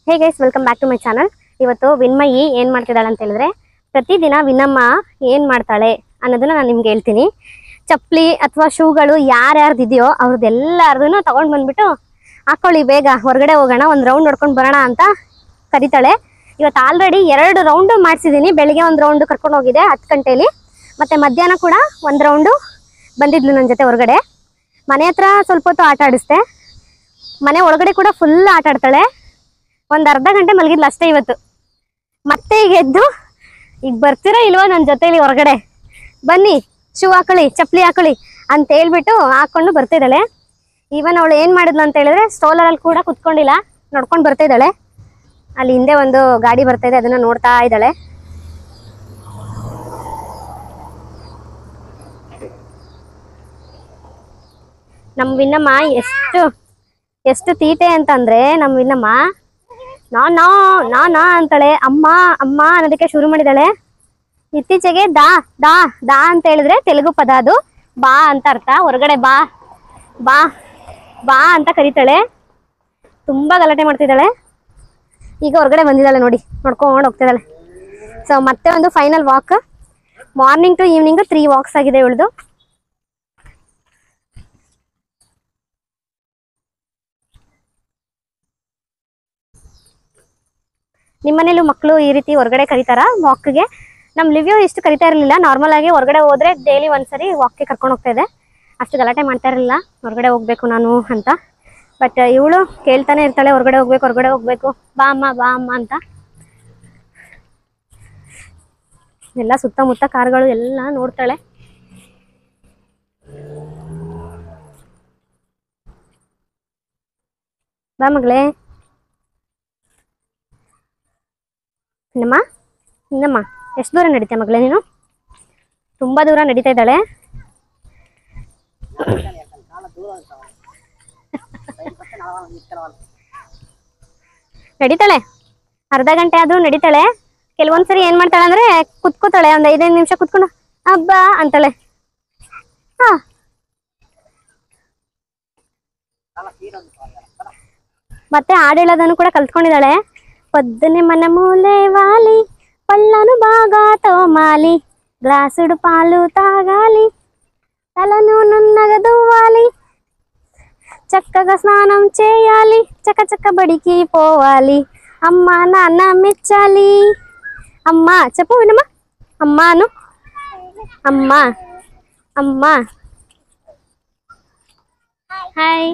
Hey guys, welcome back to my channel. ಇವತ್ತು ವಿನ್ಮಯಿ ಏನು ಮಾಡ್ತಿದ್ದಾಳೆ ಅಂತ ಹೇಳಿದ್ರೆ, ಪ್ರತಿದಿನ ವಿನಮ್ಮ ಏನು ಮಾಡ್ತಾಳೆ ಅನ್ನೋದನ್ನ ನಾನು ನಿಮ್ಗೆ ಹೇಳ್ತೀನಿ. ಚಪ್ಪಲಿ ಅಥವಾ ಶೂಗಳು ಯಾರ್ಯಾರ್ದಿದೆಯೋ ಅವ್ರದ್ದೆಲ್ಲರದನ್ನು ತಗೊಂಡು ಬಂದ್ಬಿಟ್ಟು ಹಾಕೊಳ್ಳಿ, ಬೇಗ ಹೊರಗಡೆ ಹೋಗೋಣ, ಒಂದು ರೌಂಡ್ ಹೊಡ್ಕೊಂಡು ಬರೋಣ ಅಂತ ಕರೀತಾಳೆ. ಇವತ್ತು ಆಲ್ರೆಡಿ 2 ರೌಂಡು ಮಾಡಿಸಿದ್ದೀನಿ. ಬೆಳಿಗ್ಗೆ ಒಂದು ರೌಂಡು ಕರ್ಕೊಂಡು ಹೋಗಿದೆ 10 ಗಂಟೆಯಲ್ಲಿ, ಮತ್ತು ಮಧ್ಯಾಹ್ನ ಕೂಡ ಒಂದು ರೌಂಡು ಬಂದಿದ್ಲು ನನ್ನ ಜೊತೆ ಹೊರಗಡೆ. ಮನೆ ಹತ್ರ ಸ್ವಲ್ಪ ಹೊತ್ತು ಆಟ ಆಡಿಸ್ದೆ, ಮನೆ ಒಳಗಡೆ ಕೂಡ ಫುಲ್ ಆಟ ಆಡ್ತಾಳೆ. ಒಂದು ಅರ್ಧ ಗಂಟೆ ಮಲಗಿದ್ಲು ಅಷ್ಟೇ ಇವತ್ತು. ಮತ್ತೆ ಈಗ ಎದ್ದು ಈಗ ಬರ್ತೀರಾ ಇಲ್ವೋ ನನ್ನ ಜೊತೆಲಿ ಹೊರಗಡೆ, ಬನ್ನಿ ಶೂ ಹಾಕೊಳ್ಳಿ, ಚಪ್ಪಲಿ ಹಾಕೊಳ್ಳಿ ಅಂತ ಹೇಳ್ಬಿಟ್ಟು ಹಾಕ್ಕೊಂಡು ಬರ್ತಿದ್ದಾಳೆ. ಈವನ್ ಅವಳು ಏನು ಮಾಡಿದ್ಲು ಅಂತ ಹೇಳಿದ್ರೆ, ಸ್ಟೋಲರಲ್ಲಿ ಕೂಡ ಕುತ್ಕೊಂಡಿಲ್ಲ, ನೋಡ್ಕೊಂಡು ಬರ್ತಿದ್ದಾಳೆ. ಅಲ್ಲಿ ಹಿಂದೆ ಒಂದು ಗಾಡಿ ಬರ್ತಾ ಇದೆ, ಅದನ್ನು ನೋಡ್ತಾ ಇದ್ದಾಳೆ. ನಮ್ಮ ವಿನ್ನಮ್ಮ ಎಷ್ಟು ತೀಟೆ ಅಂತಂದ್ರೆ, ನಮ್ಮ ವಿನ್ನಮ್ಮ ನಾ ಅಂತಾಳೆ. ಅಮ್ಮ ಅಮ್ಮ ಅನ್ನೋದಕ್ಕೆ ಶುರು ಮಾಡಿದಾಳೆ. ಇತ್ತೀಚೆಗೆ ದಾ ದಾ ದಾ ಅಂತ ಹೇಳಿದ್ರೆ ತೆಲುಗು ಪದ, ಅದು ಬಾ ಅಂತ ಅರ್ಥ. ಹೊರಗಡೆ ಬಾ ಬಾ ಬಾ ಅಂತ ಕರೀತಾಳೆ. ತುಂಬಾ ಗಲಾಟೆ ಮಾಡ್ತಿದ್ದಾಳೆ. ಈಗ ಹೊರಗಡೆ ಬಂದಿದ್ದಾಳೆ ನೋಡಿ, ನೋಡ್ಕೊಂಡು ಹೋಗ್ತಿದ್ದಾಳೆ. ಸೊ ಮತ್ತೆ ಒಂದು final walk, morning to evening 3 walks ಆಗಿದೆ ಇವಳ್ದು. ನಿಮ್ಮನೇಲೂ ಮಕ್ಕಳು ಈ ರೀತಿ ಹೊರಗಡೆ ಕರೀತಾರಾ ವಾಕ್ಗೆ? ನಮ್ಮ ಲಿವ್ಯೂ ಇಷ್ಟು ಕರಿತಾ ಇರಲಿಲ್ಲ. ನಾರ್ಮಲ್ ಆಗಿ ಹೊರಗಡೆ ಹೋದ್ರೆ ಡೈಲಿ ಒಂದ್ಸರಿ ವಾಕ್ಗೆ ಕರ್ಕೊಂಡು ಹೋಗ್ತಾ ಇದೆ. ಅಷ್ಟು ಗಲಾಟೆ ಮಾಡ್ತಾ ಇರಲಿಲ್ಲ ಹೊರಗಡೆ ಹೋಗ್ಬೇಕು ನಾನು ಅಂತ. ಬಟ್ ಇವಳು ಕೇಳ್ತಾನೆ ಇರ್ತಾಳೆ, ಹೊರಗಡೆ ಹೋಗ್ಬೇಕು, ಬಾ ಅಮ್ಮ ಅಂತ. ಎಲ್ಲ ಸುತ್ತಮುತ್ತ ಕಾರ್ಗಳು ಎಲ್ಲ ನೋಡ್ತಾಳೆ. ಬಾ ಮಗಳೇ. ಇನ್ನಮ್ಮ ಎಷ್ಟು ದೂರ ನಡೀತೀಯ ಮಗಳೇ ನೀನು? ತುಂಬಾ ದೂರ ನಡೀತಾ ಇದ್ದಾಳೆ. ನಡೀತಾಳೆ, ಅರ್ಧ ಗಂಟೆ ಆದ್ರೂ ನಡೀತಾಳೆ. ಕೆಲವೊಂದ್ಸರಿ ಏನ್ ಮಾಡ್ತಾಳೆ ಅಂದ್ರೆ, ಕುತ್ಕೋತಾಳೆ, ಒಂದ್ 5 ನಿಮಿಷ ಕುತ್ಕೊಂಡು ಹಬ್ಬ ಅಂತಾಳೆ. ಮತ್ತೆ ಹಾಡು ಹೇಳೋದನ್ನು ಕೂಡ ಕಲ್ತ್ಕೊಂಡಿದ್ದಾಳೆ. పొద్దునే మన మూలే వాలి, పళ్ళను బాగా తోమాలి, గ్లాసుడు పాలు తాగాలి, తలను నున్నగా దువ్వాలి, చక్కగా స్నానం చేయాలి, చకచక బడికి పోవాలి, అమ్మ నాన్న మెచ్చాలి. అమ్మ చెప్పు వినమ్మా, అమ్మాను అమ్మ అమ్మ. హాయ్.